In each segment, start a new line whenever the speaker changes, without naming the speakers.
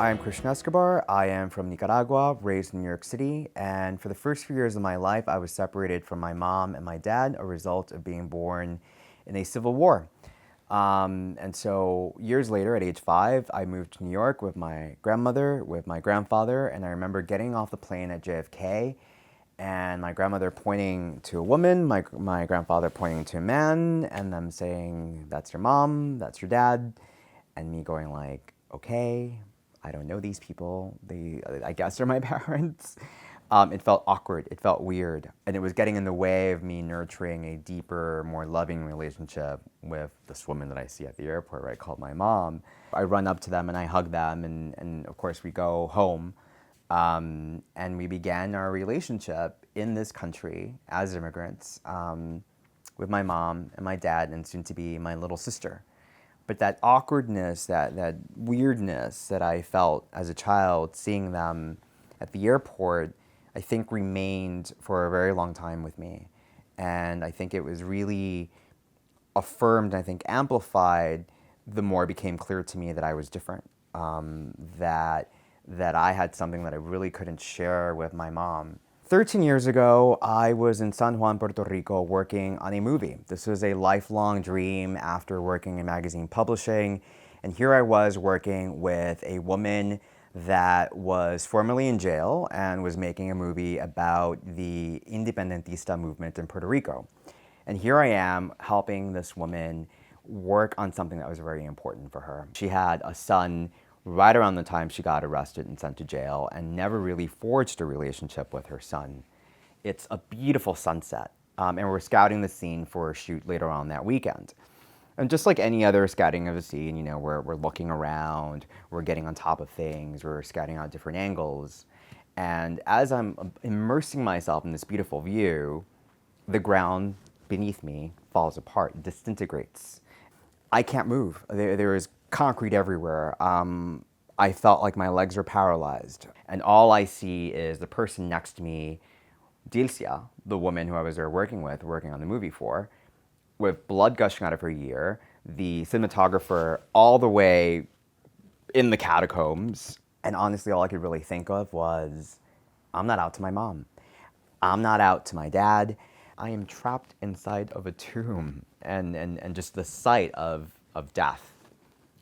I am Christian Escobar. I am from Nicaragua, raised in New York City, and for the first few years of my life, I was separated from my mom and my dad, a result of being born in a civil war. And so years later, at age 5, I moved to New York with my grandmother, with my grandfather, and I remember getting off the plane at JFK and my grandmother pointing to a woman, my grandfather pointing to a man, and them saying, "That's your mom, that's your dad," and me going like, "Okay, I don't know these people. I guess they're my parents." It felt awkward. It felt weird. And it was getting in the way of me nurturing a deeper, more loving relationship with this woman that I see at the airport, right, called my mom. I run up to them and I hug them, and of course we go home. And we began our relationship in this country as immigrants with my mom and my dad and soon to be my little sister. But that awkwardness, that weirdness that I felt as a child seeing them at the airport, I think remained for a very long time with me. And I think it was really affirmed, I think amplified, the more it became clear to me that I was different, that I had something that I really couldn't share with my mom. 13 years ago, I was in San Juan, Puerto Rico, working on a movie. This was a lifelong dream after working in magazine publishing. And here I was working with a woman that was formerly in jail and was making a movie about the independentista movement in Puerto Rico. And here I am helping this woman work on something that was very important for her. She had a son right around the time she got arrested and sent to jail and never really forged a relationship with her son. It's a beautiful sunset, and we're scouting the scene for a shoot later on that weekend. And just like any other scouting of a scene, you know, we're looking around, we're getting on top of things, we're scouting out different angles. And as I'm immersing myself in this beautiful view, the ground beneath me falls apart, disintegrates. I can't move. There is concrete everywhere. I felt like my legs are paralyzed. And all I see is the person next to me, Dilcia, the woman who I was there working on the movie for, with blood gushing out of her ear, the cinematographer all the way in the catacombs. And honestly, all I could really think of was, I'm not out to my mom. I'm not out to my dad. I am trapped inside of a tomb. And just the sight of death,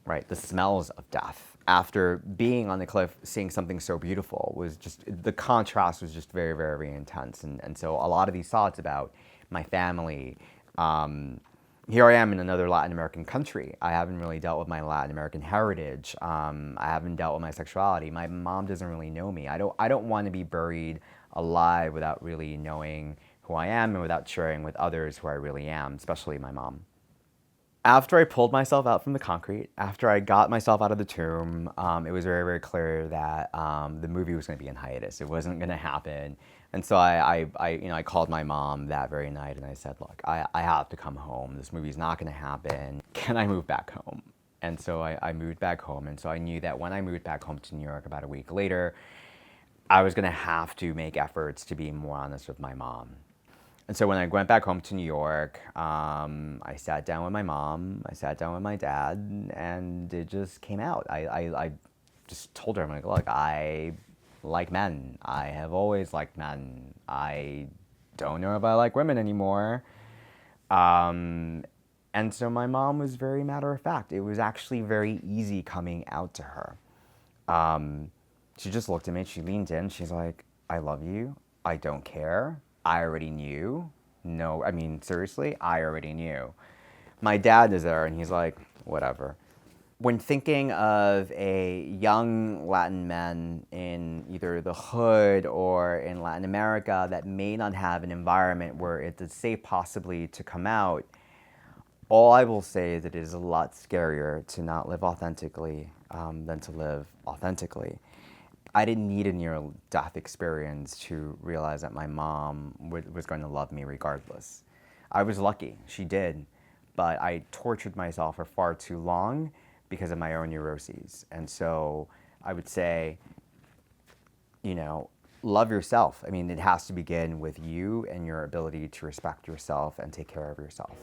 right? The smells of death. After being on the cliff, seeing something so beautiful was just, the contrast was just very, very, very intense. And so a lot of these thoughts about my family, here I am in another Latin American country. I haven't really dealt with my Latin American heritage. I haven't dealt with my sexuality. My mom doesn't really know me. I don't want to be buried alive without really knowing who I am and without sharing with others who I really am, especially my mom. After I pulled myself out from the concrete, after I got myself out of the tomb, it was very, very clear that the movie was going to be in hiatus. It wasn't going to happen. And so I called my mom that very night and I said, "Look, I have to come home. This movie's not going to happen. Can I move back home?" And so I moved back home. And so I knew that when I moved back home to New York about a week later, I was going to have to make efforts to be more honest with my mom. And so when I went back home to New York, I sat down with my mom, I sat down with my dad, and it just came out. I just told her, I'm like, "Look, I like men. I have always liked men. I don't know if I like women anymore." And so my mom was very matter of fact. It was actually very easy coming out to her. She just looked at me, she leaned in, she's like, "I love you. I don't care. I already knew." No, I mean, seriously, I already knew. My dad is there and he's like, "Whatever." When thinking of a young Latin man in either the hood or in Latin America that may not have an environment where it is safe possibly to come out, all I will say is it is a lot scarier to not live authentically than to live authentically. I didn't need a near-death experience to realize that my mom was going to love me regardless. I was lucky, she did, but I tortured myself for far too long because of my own neuroses. And so I would say, you know, love yourself. I mean, it has to begin with you and your ability to respect yourself and take care of yourself.